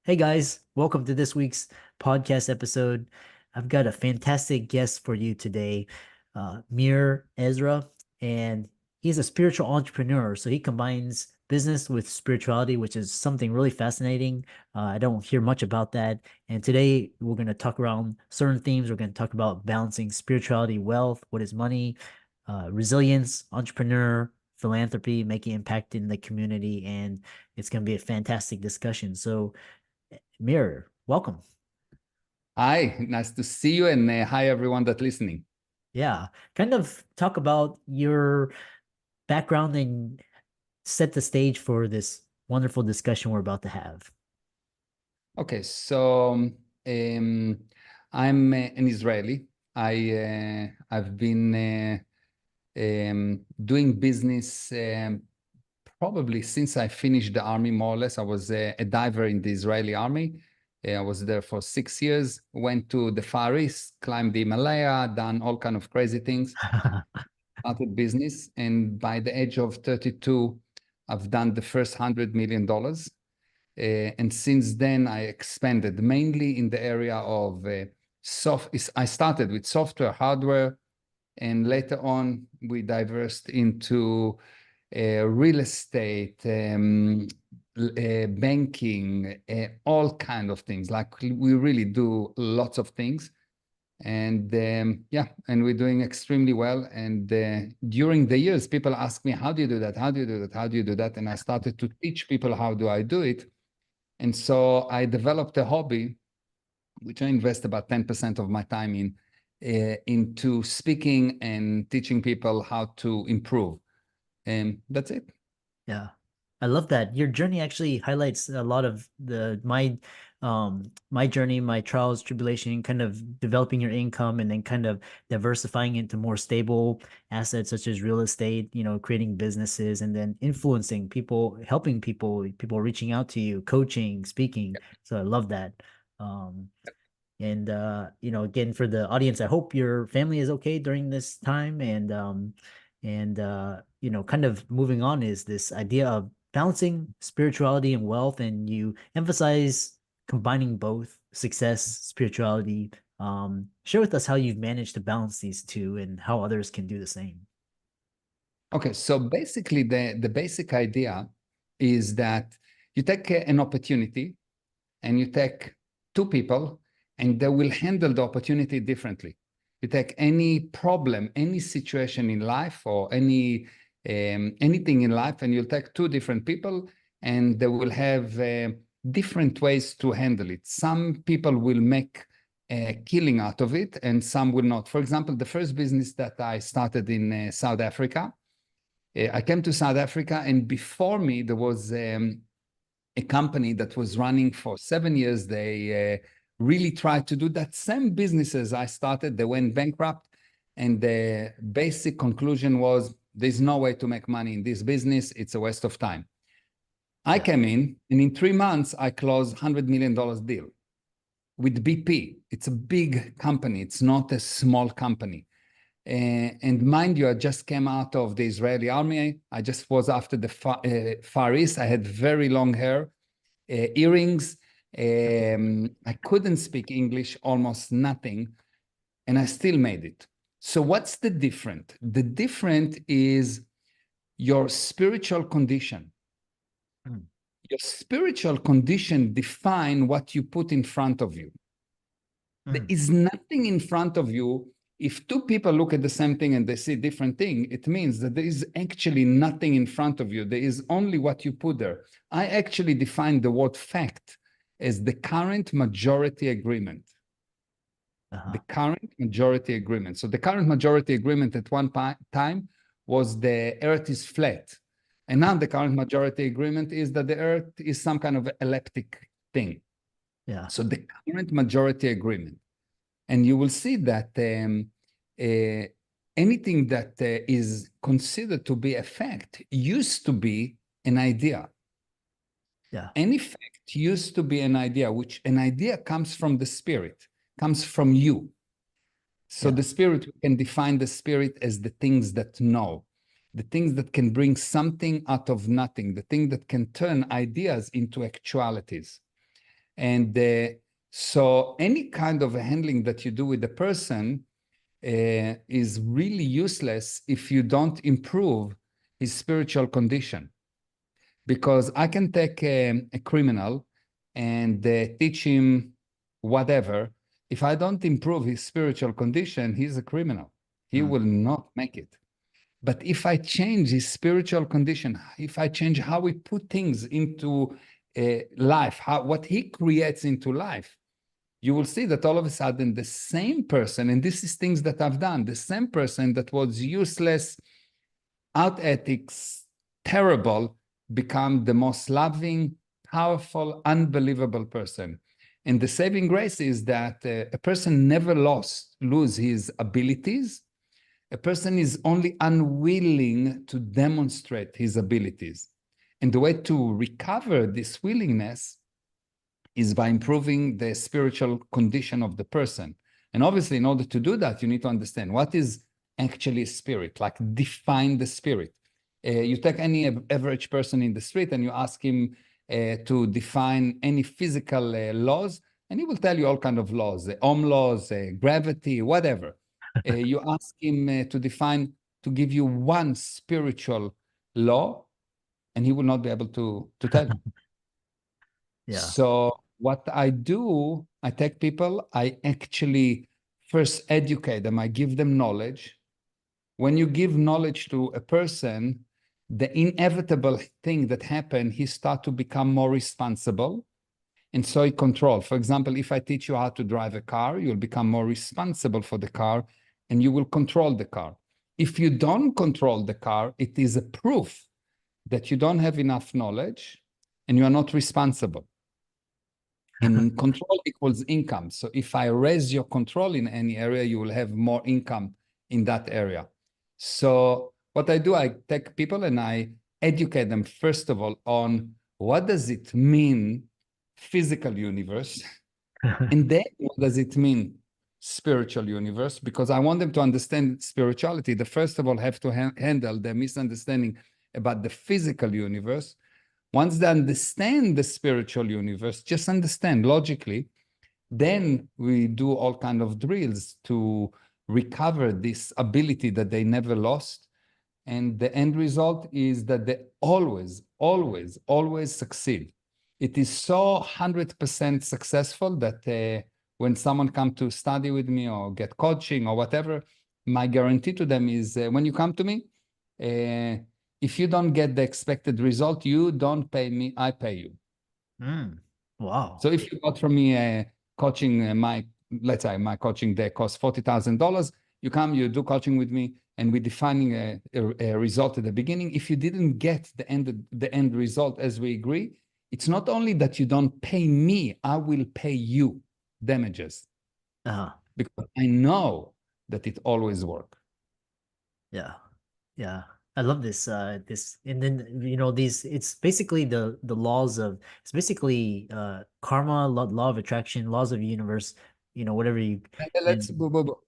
Hey guys, welcome to this week's podcast episode. I've got a fantastic guest for you today, Meir Ezra, and he's a spiritual entrepreneur. So he combines business with spirituality, which is something really fascinating. I don't hear much about that. And today we're going to talk around certain themes. We're going to talk about balancing spirituality, wealth, what is money, resilience, entrepreneur, philanthropy, making impact in the community, and it's going to be a fantastic discussion. So Meir, welcome. Hi, nice to see you, and hi everyone that's listening. Yeah, kind of talk about your background and set the stage for this wonderful discussion we're about to have. Okay, so I'm an Israeli. I've been doing business probably since I finished the army, more or less. I was a diver in the Israeli army. I was there for 6 years. Went to the Far East, climbed the Himalaya, done all kind of crazy things. Started business, and by the age of 32, I've done the first $100 million. And since then, I expanded mainly in the area of I started with software, hardware, and later on, we diversed into real estate, banking, all kind of things. Like we really do lots of things. And yeah, and we're doing extremely well. And during the years, people ask me, how do you do that? How do you do that? How do you do that? And I started to teach people how do I do it. And so I developed a hobby, which I invest about 10% of my time in, into speaking and teaching people how to improve. And that's it. Yeah. I love that. Your journey actually highlights a lot of my journey, my trials, tribulation, kind of developing your income and then kind of diversifying into more stable assets such as real estate, creating businesses and then influencing people, helping people reaching out to you, coaching, speaking. So I love that. Um, and again for the audience, I hope your family is okay during this time and kind of moving on is this idea of balancing spirituality and wealth, and you emphasize combining both success, spirituality. Share with us how you've managed to balance these two and how others can do the same. Okay, so basically the basic idea is that you take an opportunity and you take two people and they will handle the opportunity differently. You take any problem, any situation in life or anything in life, and you'll take two different people and they will have different ways to handle it. Some people will make a killing out of it and some will not. For example, the first business that I started in South Africa, I came to South Africa, and before me, there was a company that was running for 7 years. They really tried to do that same business as I started. They went bankrupt. And the basic conclusion was there's no way to make money in this business. It's a waste of time. I came in, and in 3 months, I closed $100 million deal with BP. It's a big company. It's not a small company. And mind you, I just came out of the Israeli army. I just was after the Far East. I had very long hair, earrings. I couldn't speak English, almost nothing, and I still made it. So what's the difference? The difference is your spiritual condition. Mm. Your spiritual condition define what you put in front of you. There Mm. is nothing in front of you. If two people look at the same thing and they see different thing, it means that there is actually nothing in front of you. There is only what you put there. I actually define the word fact as the current majority agreement. The Uh-huh. current majority agreement. So the current majority agreement at one time was the earth is flat. And now the current majority agreement is that the earth is some kind of elliptic thing. Yeah. So the current majority agreement. And you will see that anything that is considered to be a fact used to be an idea. Yeah. Any fact used to be an idea, which an idea comes from the spirit, comes from you. So Yeah. the spirit, we can define the spirit as the things that know, the things that can bring something out of nothing, the thing that can turn ideas into actualities. And so any kind of handling that you do with the person is really useless if you don't improve his spiritual condition. Because I can take a criminal and teach him whatever. If I don't improve his spiritual condition, he's a criminal. He Mm. will not make it. But if I change his spiritual condition, if I change how we put things into life, what he creates into life, you will see that all of a sudden the same person, and this is things that I've done, the same person that was useless, out ethics, terrible, become the most loving, powerful, unbelievable person. And the saving grace is that a person never lose his abilities. A person is only unwilling to demonstrate his abilities. And the way to recover this willingness is by improving the spiritual condition of the person. And obviously, in order to do that, you need to understand what is actually spirit, like define the spirit. You take any average person in the street and you ask him to define any physical laws, and he will tell you all kinds of laws, Ohm laws, gravity, whatever. You ask him to define, to give you one spiritual law, and he will not be able to tell you. Yeah. So what I do, I take people, I actually first educate them, I give them knowledge. When you give knowledge to a person, the inevitable thing that happens, he starts to become more responsible. And so he control. For example, if I teach you how to drive a car, you'll become more responsible for the car and you will control the car. If you don't control the car, it is a proof that you don't have enough knowledge and you are not responsible. And control equals income. So if I raise your control in any area, you will have more income in that area. So what I do, I take people and I educate them, first of all, on what does it mean, physical universe, and then what does it mean, spiritual universe? Because I want them to understand spirituality. They first of all have to handle the misunderstanding about the physical universe. Once they understand the spiritual universe, just understand logically, then we do all kind of drills to recover this ability that they never lost. And the end result is that they always, always, always succeed. It is so 100% successful that when someone come to study with me or get coaching or whatever, my guarantee to them is when you come to me, if you don't get the expected result, you don't pay me, I pay you. Wow. So if you got from me coaching, let's say my coaching day costs $40,000, you come, you do coaching with me, and we're defining a result at the beginning. If you didn't get the end result as we agree, it's not only that you don't pay me, I will pay you damages. Because I know that it always works. Yeah. Yeah. I love this and then these it's basically the laws of it's basically karma, law of attraction, laws of the universe, whatever you and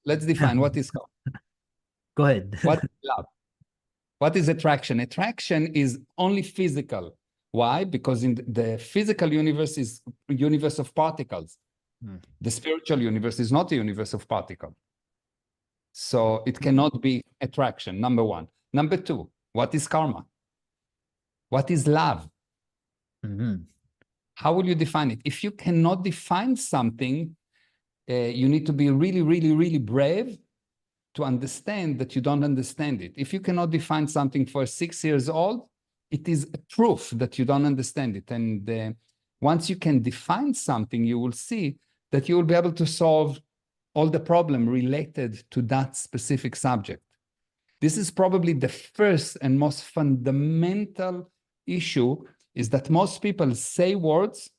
Let's define what is karma. Go ahead. What is love? What is attraction? Attraction is only physical. Why? Because in the physical universe is a universe of particles. The spiritual universe is not a universe of particles. So it cannot be attraction, number one. Number two, what is karma? What is love? How will you define it? If you cannot define something, you need to be really, really, really brave to understand that you don't understand it. If you cannot define something for 6 years old, it is a proof that you don't understand it. And once you can define something, you will see that you will be able to solve all the problem related to that specific subject. This is probably the first and most fundamental issue, is that most people say words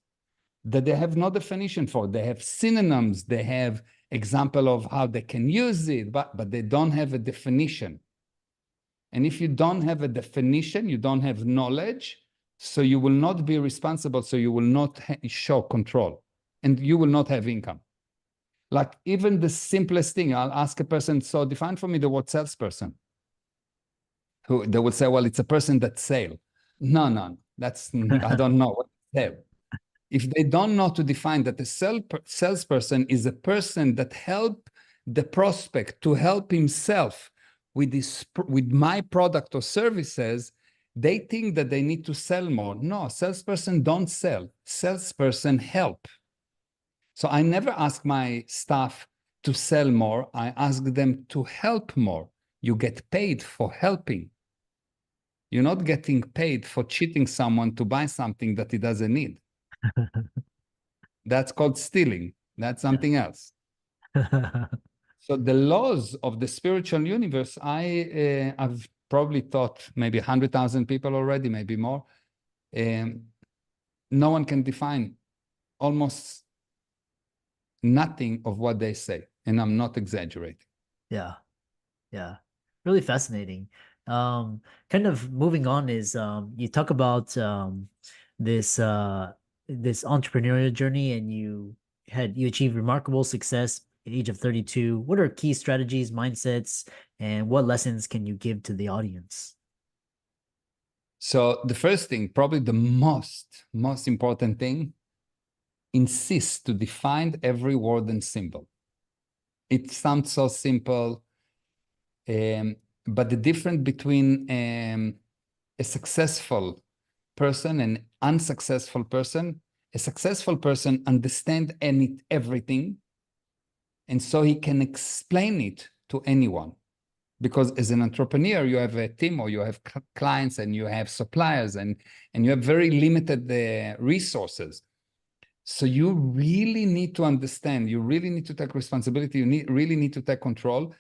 that they have no definition for. They have synonyms, they have example of how they can use it, but they don't have a definition. And if you don't have a definition, you don't have knowledge, so you will not be responsible, so you will not show control, and you will not have income. Like even the simplest thing, I'll ask a person, so define for me the word salesperson. Who they will say, well, it's a person that sell. No, that's, I don't know what sell. If they don't know to define that a salesperson is a person that help the prospect to help himself with my product or services, they think that they need to sell more. No, salesperson don't sell. Salesperson help. So I never ask my staff to sell more. I ask them to help more. You get paid for helping. You're not getting paid for cheating someone to buy something that he doesn't need. That's called stealing. That's something else. So the laws of the spiritual universe, I've probably taught maybe 100,000 people already, maybe more. No one can define almost nothing of what they say. And I'm not exaggerating. Yeah. Yeah. Really fascinating. Kind of moving on is you talk about this this entrepreneurial journey, and you achieved remarkable success at the age of 32. What are key strategies, mindsets, and what lessons can you give to the audience? So the first thing, probably the most important thing, insist to define every word and symbol. It sounds so simple, but the difference between a successful person and unsuccessful person, a successful person understands everything, and so he can explain it to anyone. Because as an entrepreneur, you have a team, or you have clients, and you have suppliers, and you have very limited resources. So you really need to understand, you really need to take responsibility, you really need to take control.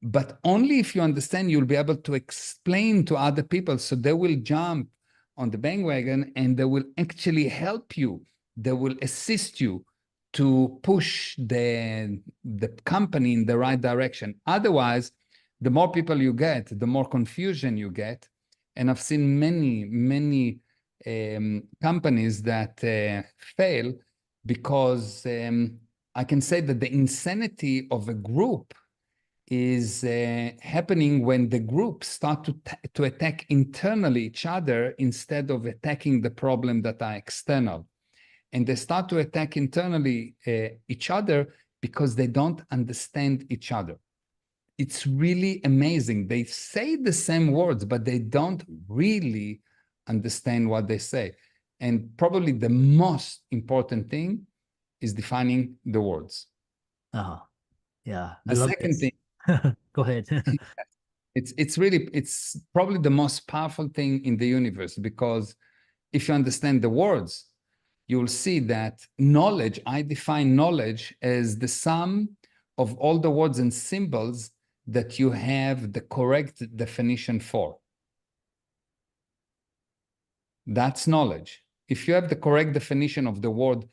But only if you understand, you'll be able to explain to other people, so they will jump on the bandwagon and they will actually help you. They will assist you to push the company in the right direction. Otherwise, the more people you get, the more confusion you get. And I've seen many companies that fail because I can say that the insanity of a group is happening when the groups start to attack internally each other instead of attacking the problem that are external. And they start to attack internally each other because they don't understand each other. It's really amazing. They say the same words, but they don't really understand what they say. And probably the most important thing is defining the words. Oh, yeah, I The love second this. thing, Go ahead. it's probably the most powerful thing in the universe, because if you understand the words, you will see that knowledge, I define knowledge as the sum of all the words and symbols that you have the correct definition for. That's knowledge. If you have the correct definition of the word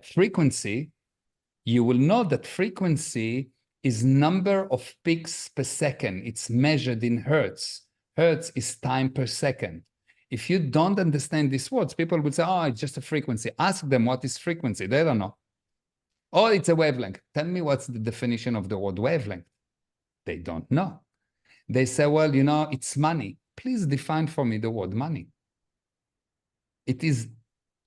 frequency, you will know that frequency is number of peaks per second. It's measured in hertz. Hertz is time per second. If you don't understand these words, people will say, oh, it's just a frequency. Ask them what is frequency. They don't know. Oh, it's a wavelength. Tell me what's the definition of the word wavelength. They don't know. They say, well, you know, it's money. Please define for me the word money. It is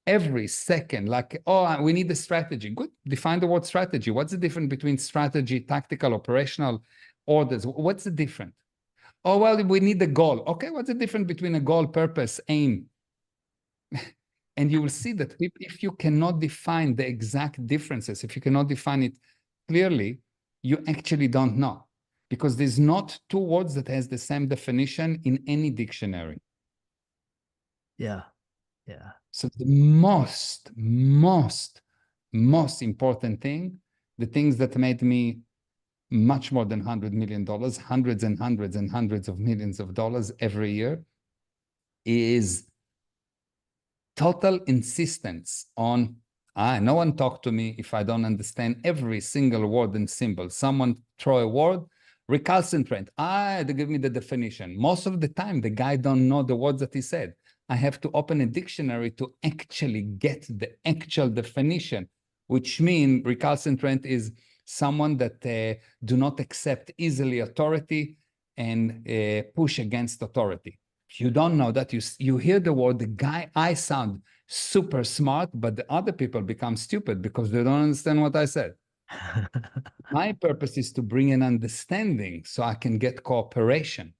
every second, like, oh, we need a strategy. Good, define the word strategy. What's the difference between strategy, tactical, operational orders? What's the difference? Oh, well, we need a goal. Okay, what's the difference between a goal, purpose, aim? And you will see that if you cannot define the exact differences, if you cannot define it clearly, you actually don't know. Because there's not two words that has the same definition in any dictionary. Yeah. Yeah. So the most important thing, the things that made me much more than $100 million, hundreds and hundreds and hundreds of millions of dollars every year, is total insistence on, no one talk to me if I don't understand every single word and symbol. Someone throw a word, recalcitrant, they give me the definition. Most of the time, the guy don't know the words that he said. I have to open a dictionary to actually get the actual definition, which means recalcitrant is someone that do not accept easily authority and push against authority. If you don't know that, you hear the word, the guy, I sound super smart, but the other people become stupid because they don't understand what I said. My purpose is to bring an understanding so I can get cooperation.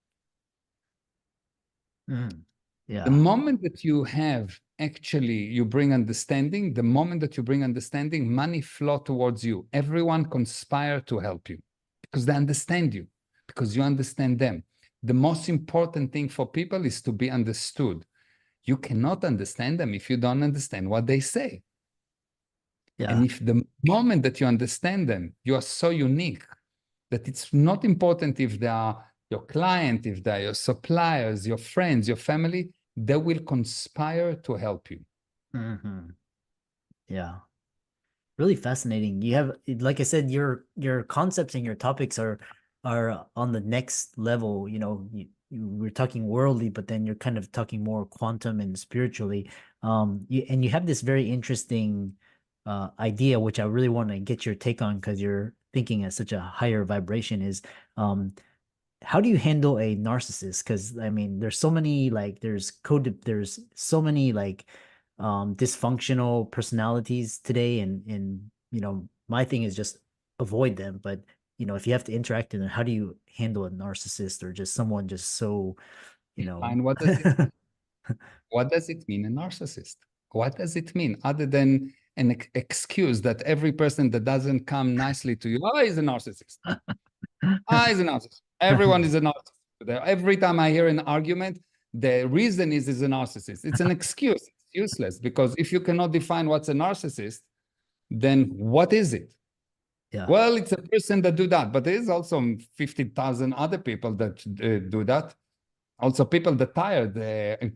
Mm. The Yeah. moment that you have actually, you bring understanding, the moment that you bring understanding, money flow towards you. Everyone conspire to help you because they understand you, because you understand them. The most important thing for people is to be understood. You cannot understand them if you don't understand what they say. And Yeah. if the moment that you understand them, you are so unique that it's not important if they are your client, if they're your suppliers, your friends, your family, they will conspire to help you. Hmm. Yeah. Really fascinating. You have, like I said, your concepts and your topics are on the next level. We're talking worldly, but then you're kind of talking more quantum and spiritually. And you have this very interesting idea, which I really want to get your take on because you're thinking at such a higher vibration. Is um how do you handle a narcissist? Because I mean, there's so many like there's so many like dysfunctional personalities today, and my thing is just avoid them. But if you have to interact with them, how do you handle a narcissist or just someone just so you know And what does it mean? What does it mean, a narcissist? What does it mean other than an excuse that every person that doesn't come nicely to you, oh, he's a narcissist. Ah, he's a narcissist. Everyone is a narcissist. Every time I hear an argument, the reason is a narcissist. It's an excuse. It's useless because if you cannot define what's a narcissist, then what is it? Yeah. Well, it's a person that do that, but there is also 50,000 other people that do that. Also, people that tired,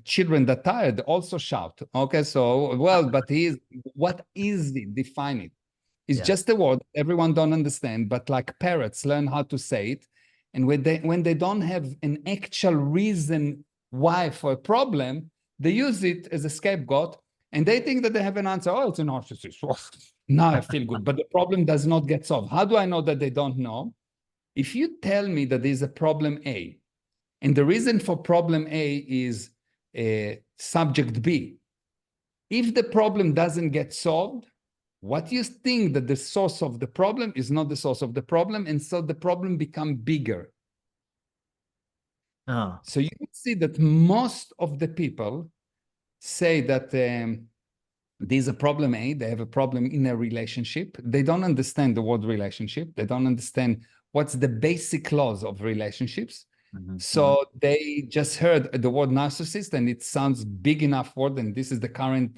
children that tired also shout. Okay, so well, but what is it? Define it. It's Yeah. just a word everyone don't understand, but like parrots learn how to say it. And when they don't have an actual reason why for a problem, they use it as a scapegoat and they think that they have an answer. Oh, it's a narcissist. Now I feel good. But the problem does not get solved. How do I know that they don't know? If you tell me that there's a problem A, and the reason for problem A is subject B, if the problem doesn't get solved, what you think that the source of the problem is not the source of the problem, and so the problem become bigger. Oh. So you see that most of the people say that there's a problem A, they have a problem in a relationship. They don't understand the word relationship. They don't understand what's the basic laws of relationships. Mhm. So they just heard the word narcissist and it sounds big enough word, and this is the current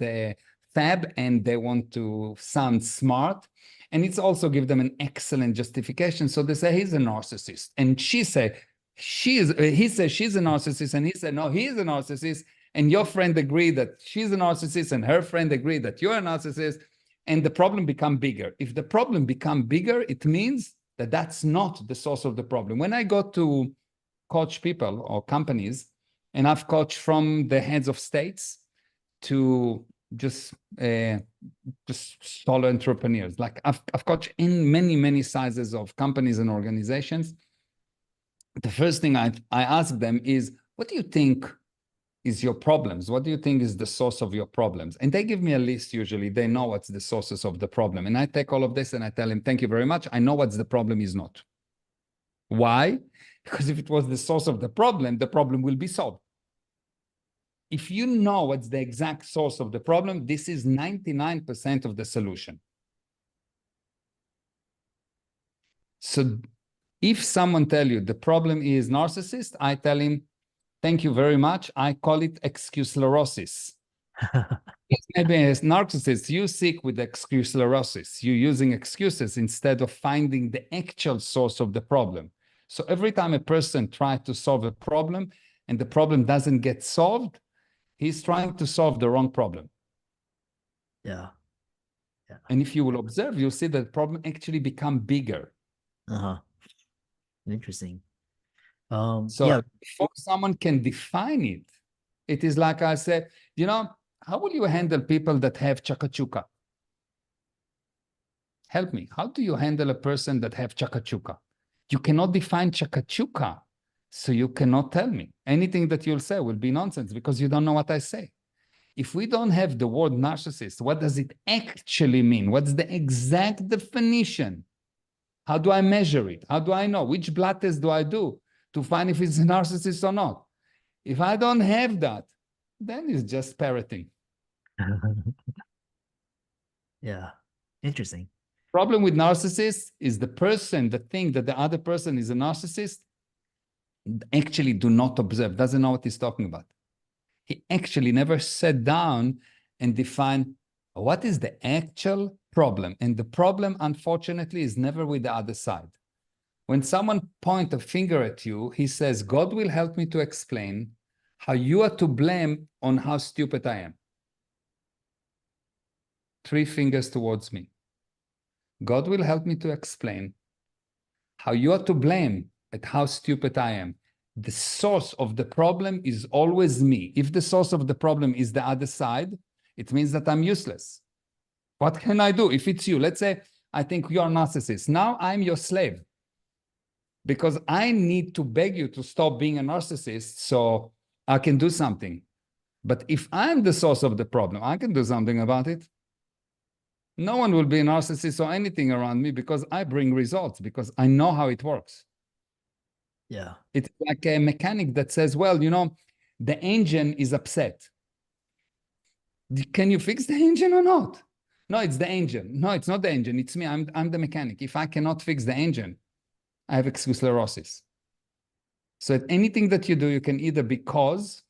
fab, and they want to sound smart. And it's also give them an excellent justification. So they say he's a narcissist, and he says she's a narcissist, and he said no, he's a narcissist. And your friend agreed that she's a narcissist, and her friend agreed that you're a narcissist, and the problem become bigger. If the problem become bigger, it means that that's not the source of the problem. When I go to coach people or companies, and I've coached from the heads of states to just solo entrepreneurs. Like I've coached in many sizes of companies and organizations. The first thing I ask them is, what do you think is your problems? What do you think is the source of your problems? And they give me a list. Usually they know what's the sources of the problem. And I take all of this and I tell them, thank you very much. I know what's the problem is not. Why? Because if it was the source of the problem will be solved. If you know what's the exact source of the problem, this is 99% of the solution. So if someone tell you the problem is narcissist, I tell him, thank you very much. I call it excuse sclerosis. Maybe as narcissists, you seek with excuse sclerosis. You're using excuses instead of finding the actual source of the problem. So every time a person tries to solve a problem and the problem doesn't get solved, he's trying to solve the wrong problem. Yeah. Yeah. And if you will observe, you'll see that the problem actually become bigger. Uh-huh. Interesting. So Yeah. before someone can define it, it is like I said, how will you handle people that have chakachuka? Help me. How do you handle a person that have chakachuka? You cannot define chakachuka, so you cannot tell me. Anything that you'll say will be nonsense because you don't know what I say. if we don't have the word narcissist, what does it actually mean? What's the exact definition? How do I measure it? How do I know? Which blood test do I do to find if it's a narcissist or not? If I don't have that, then it's just parroting. Yeah. Interesting. Problem with narcissists is the person that think that the other person is a narcissist actually do not observe, doesn't know what he's talking about. He actually never sat down and defined what is the actual problem. And the problem, unfortunately, is never with the other side. When someone points a finger at you, he says, God will help me to explain how you are to blame on how stupid I am. 3 fingers towards me. God will help me to explain how you are to blame at how stupid I am. The source of the problem is always me. If the source of the problem is the other side, it means that I'm useless. What can I do if it's you? Let's say I think you're a narcissist. Now I'm your slave because I need to beg you to stop being a narcissist so I can do something. But if I'm the source of the problem, I can do something about it. No one will be a narcissist or anything around me because I bring results, because I know how it works. Yeah. It's like a mechanic that says, well, you know, the engine is upset. Can you fix the engine or not? No, it's the engine. No, it's not the engine. It's me. I'm the mechanic. If I cannot fix the engine, I have excuse sclerosis. So anything that you do, you can either be cause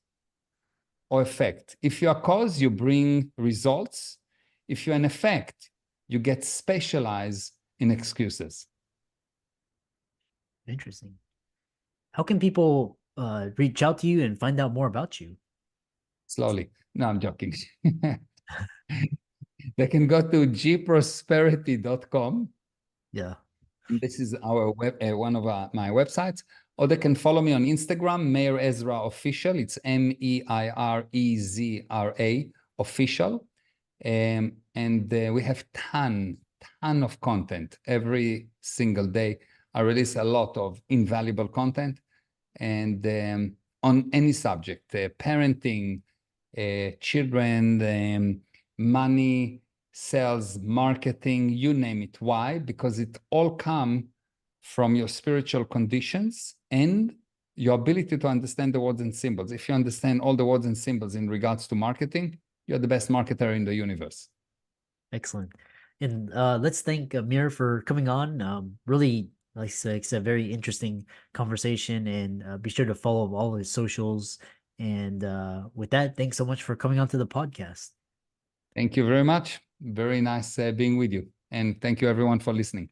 or effect. If you are cause, you bring results. If you're an effect, you get specialized in excuses. Interesting. How can people reach out to you and find out more about you? Slowly. No, I'm joking. They can go to gprosperity.com. Yeah. This is our one of my websites. Or they can follow me on Instagram, Meir Ezra Official. It's MEIREZRA Official. And we have ton of content every single day. I release a lot of invaluable content, and on any subject, parenting, children, money, sales, marketing, you name it. Why? Because it all come from your spiritual conditions and your ability to understand the words and symbols. If you understand all the words and symbols in regards to marketing, you're the best marketer in the universe. Excellent. And let's thank Amir for coming on. Really, like I said, very interesting conversation. And be sure to follow all his socials. And with that, thanks so much for coming on to the podcast. Thank you very much. Very nice being with you. And thank you, everyone, for listening.